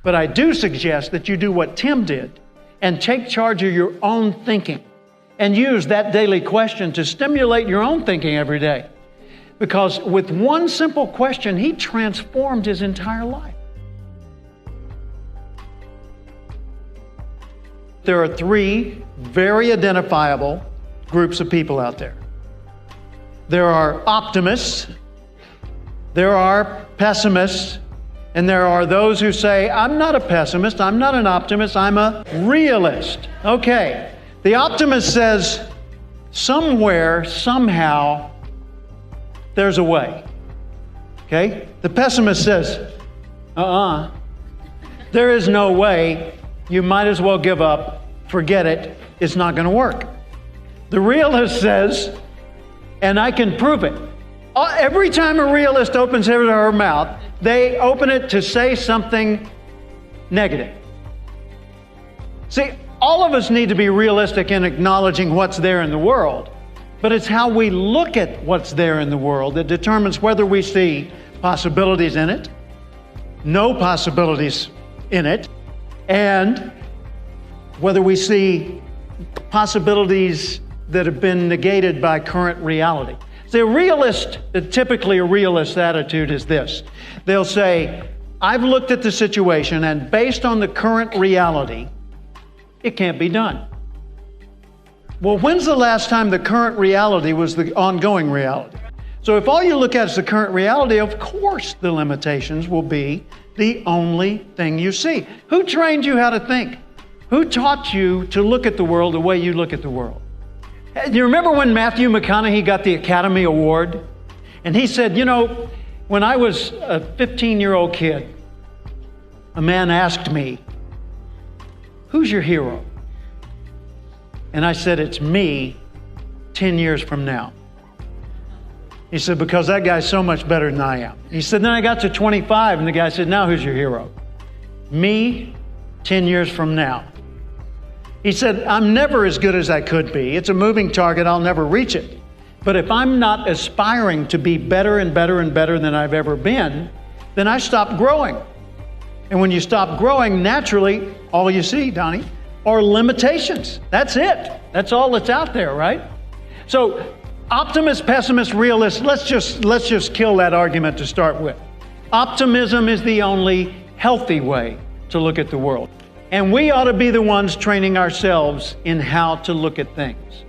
But I do suggest that you do what Tim did and take charge of your own thinking and use that daily question to stimulate your own thinking every day. Because with one simple question, he transformed his entire life. There are three very identifiable groups of people out there. There are optimists, there are pessimists, and there are those who say, I'm not a pessimist, I'm not an optimist, I'm a realist. Okay, the optimist says, somewhere, somehow, there's a way. Okay? The pessimist says, there is no way, you might as well give up, forget it, it's not going to work. The realist says, and I can prove it. Every time a realist opens his or her mouth, they open it to say something negative. See, all of us need to be realistic in acknowledging what's there in the world, but it's how we look at what's there in the world that determines whether we see possibilities in it, no possibilities in it, and whether we see possibilities that have been negated by current reality. Typically a realist attitude is this. They'll say, I've looked at the situation and based on the current reality, it can't be done. Well, when's the last time the current reality was the ongoing reality? So if all you look at is the current reality, of course the limitations will be the only thing you see. Who trained you how to think? Who taught you to look at the world the way you look at the world? Do you remember when Matthew McConaughey got the Academy Award? And he said, when I was a 15-year-old kid, a man asked me, who's your hero? And I said, it's me 10 years from now. He said, because that guy's so much better than I am. He said, then I got to 25, and the guy said, now who's your hero? Me 10 years from now. He said, I'm never as good as I could be. It's a moving target. I'll never reach it. But if I'm not aspiring to be better and better and better than I've ever been, then I stop growing. And when you stop growing, naturally, all you see, Donnie, are limitations. That's it. That's all that's out there, right? So optimist, pessimist, realist, let's just kill that argument to start with. Optimism is the only healthy way to look at the world. And we ought to be the ones training ourselves in how to look at things.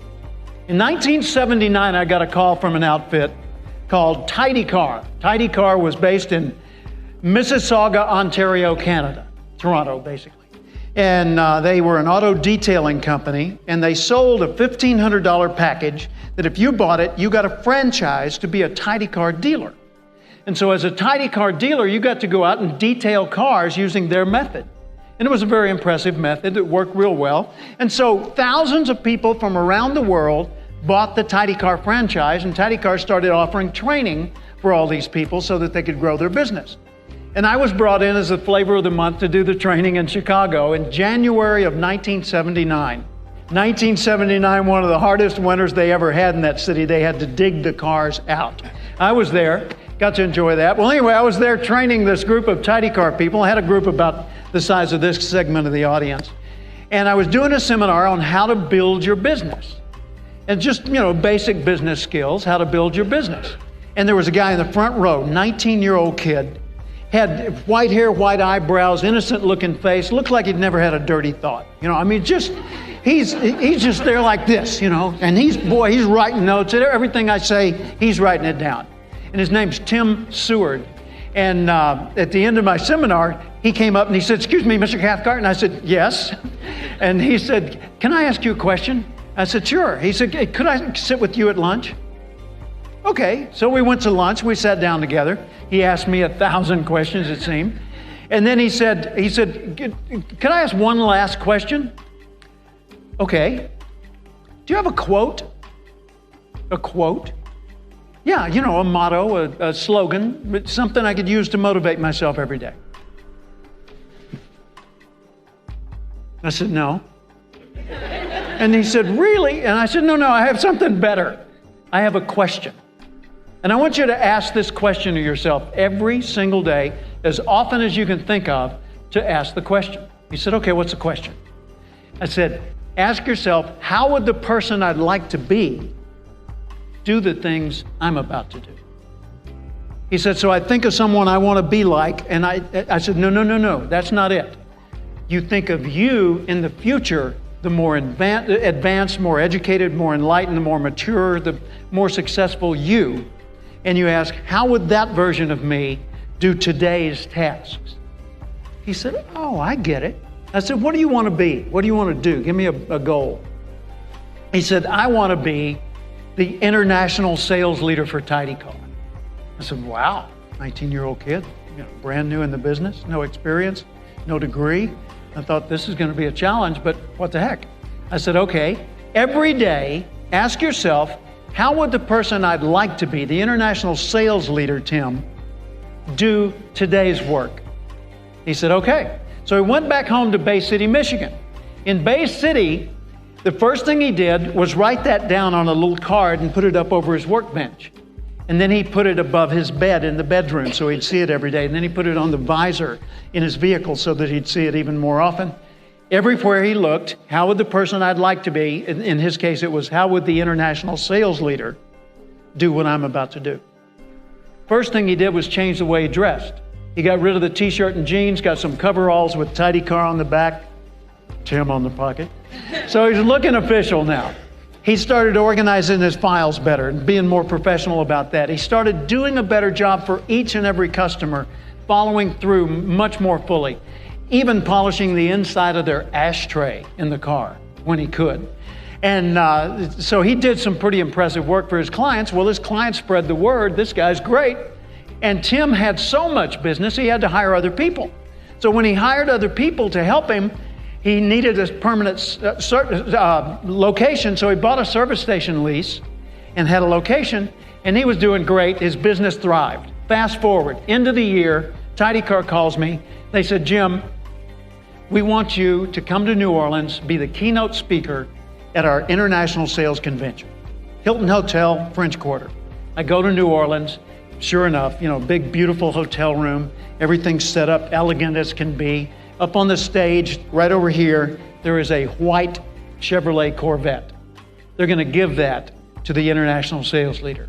In 1979, I got a call from an outfit called Tidy Car. Tidy Car was based in Mississauga, Ontario, Canada. Toronto, basically. And they were an auto detailing company, and they sold a $1,500 package that if you bought it, you got a franchise to be a Tidy Car dealer. And so as a Tidy Car dealer, you got to go out and detail cars using their method. And it was a very impressive method that worked real well. And so thousands of people from around the world bought the Tidy Car franchise, and Tidy Car started offering training for all these people so that they could grow their business. And I was brought in as the flavor of the month to do the training in Chicago in January of 1979. 1979, one of the hardest winters they ever had in that city. They had to dig the cars out. I was there, got to enjoy that. Well, anyway, I was there training this group of Tidy Car people. I had a group about the size of this segment of the audience. And I was doing a seminar on how to build your business. And just, basic business skills, how to build your business. And there was a guy in the front row, 19-year-old kid, had white hair, white eyebrows, innocent looking face, looked like he'd never had a dirty thought. He's just there like this, and he's writing notes. Everything I say, he's writing it down. And his name's Tim Seward. And at the end of my seminar, he came up and he said, excuse me, Mr. Cathcart? And I said, yes. And he said, can I ask you a question? I said, sure. He said, could I sit with you at lunch? Okay. So we went to lunch. We sat down together. He asked me 1,000 questions, it seemed. And then he said, could I ask one last question? Okay. Do you have a quote? A quote? Yeah, a motto, a slogan, but something I could use to motivate myself every day. I said, no. And he said, really? And I said, no, I have something better. I have a question. And I want you to ask this question to yourself every single day, as often as you can think of, to ask the question. He said, okay, what's the question? I said, ask yourself, how would the person I'd like to be do the things I'm about to do? He said, so I think of someone I want to be like, and I said, no, that's not it. You think of you in the future, the more advanced, more educated, more enlightened, the more mature, the more successful you. And you ask, how would that version of me do today's tasks? He said, oh, I get it. I said, what do you want to be? What do you want to do? Give me a goal. He said, I want to be the international sales leader for Tidy Car. I said, wow, 19-year-old kid, brand new in the business, no experience, no degree. I thought this is going to be a challenge, but what the heck? I said, okay, every day, ask yourself, how would the person I'd like to be, the international sales leader, Tim, do today's work? He said, okay. So he went back home to Bay City, Michigan. In Bay City, the first thing he did was write that down on a little card and put it up over his workbench. And then he put it above his bed in the bedroom so he'd see it every day. And then he put it on the visor in his vehicle so that he'd see it even more often. Everywhere he looked, how would the person I'd like to be, in his case it was, how would the international sales leader do what I'm about to do? First thing he did was change the way he dressed. He got rid of the t-shirt and jeans, got some coveralls with Tidy Car on the back, Tim on the pocket. So he's looking official now. He started organizing his files better and being more professional about that. He started doing a better job for each and every customer, following through much more fully, even polishing the inside of their ashtray in the car when he could. And so he did some pretty impressive work for his clients. Well, his clients spread the word, this guy's great. And Tim had so much business, he had to hire other people. So when he hired other people to help him, he needed a permanent location, so he bought a service station lease and had a location, and he was doing great. His business thrived. Fast forward, end of the year, Tidy Car calls me. They said, Jim, we want you to come to New Orleans, be the keynote speaker at our international sales convention. Hilton Hotel, French Quarter. I go to New Orleans. Sure enough, big, beautiful hotel room. Everything's set up elegant as can be. Up on the stage, right over here, there is a white Chevrolet Corvette. They're going to give that to the international sales leader.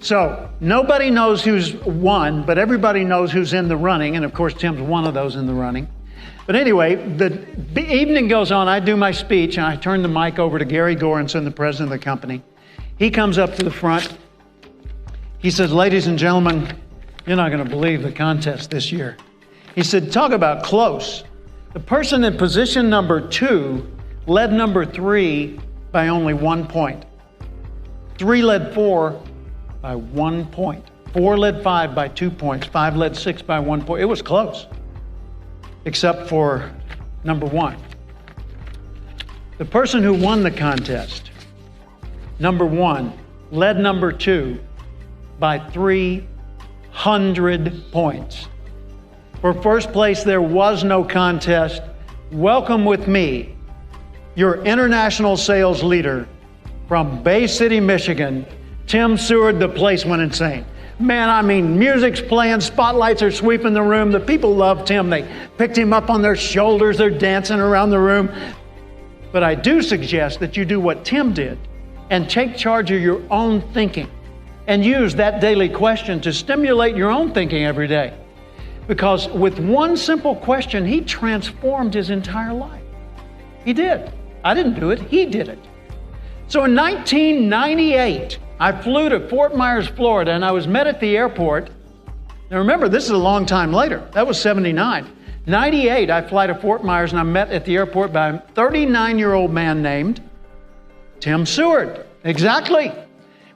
So nobody knows who's won, but everybody knows who's in the running. And of course, Tim's one of those in the running. But anyway, the evening goes on. I do my speech, and I turn the mic over to Gary Goranson, the president of the company. He comes up to the front. He says, ladies and gentlemen, you're not going to believe the contest this year. He said, talk about close. The person in position number 2 led number 3 by only 1 point. 3 led 4 by 1 point. 4 led 5 by 2 points. 5 led 6 by 1 point. It was close, except for number 1. The person who won the contest, number 1, led number 2 by 300 points. For first place, there was no contest. Welcome with me, your international sales leader from Bay City, Michigan, Tim Seward. The place went insane. Man, I mean, music's playing, spotlights are sweeping the room. The people love Tim. They picked him up on their shoulders. They're dancing around the room. But I do suggest that you do what Tim did and take charge of your own thinking and use that daily question to stimulate your own thinking every day. Because with one simple question, he transformed his entire life. He did. I didn't do it. He did it. So in 1998, I flew to Fort Myers, Florida, and I was met at the airport. Now remember, this is a long time later. That was 79. 98, I fly to Fort Myers, and I'm met at the airport by a 39-year-old man named Tim Seward. Exactly.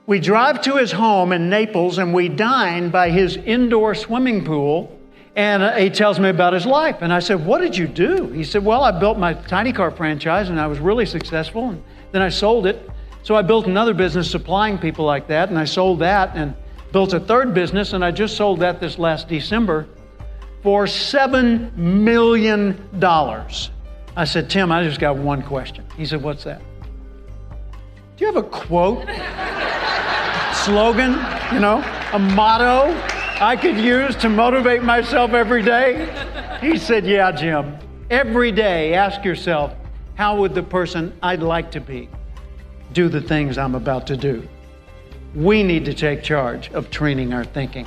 We drive to his home in Naples, and we dine by his indoor swimming pool. And he tells me about his life. And I said, what did you do? He said, well, I built my Tidy Car franchise, and I was really successful. And then I sold it. So I built another business supplying people like that, and I sold that and built a third business, and I just sold that this last December for $7 million. I said, Tim, I just got one question. He said, what's that? Do you have a quote, slogan, a motto I could use to motivate myself every day? He said, yeah, Jim. Every day, ask yourself, how would the person I'd like to be do the things I'm about to do? We need to take charge of training our thinking.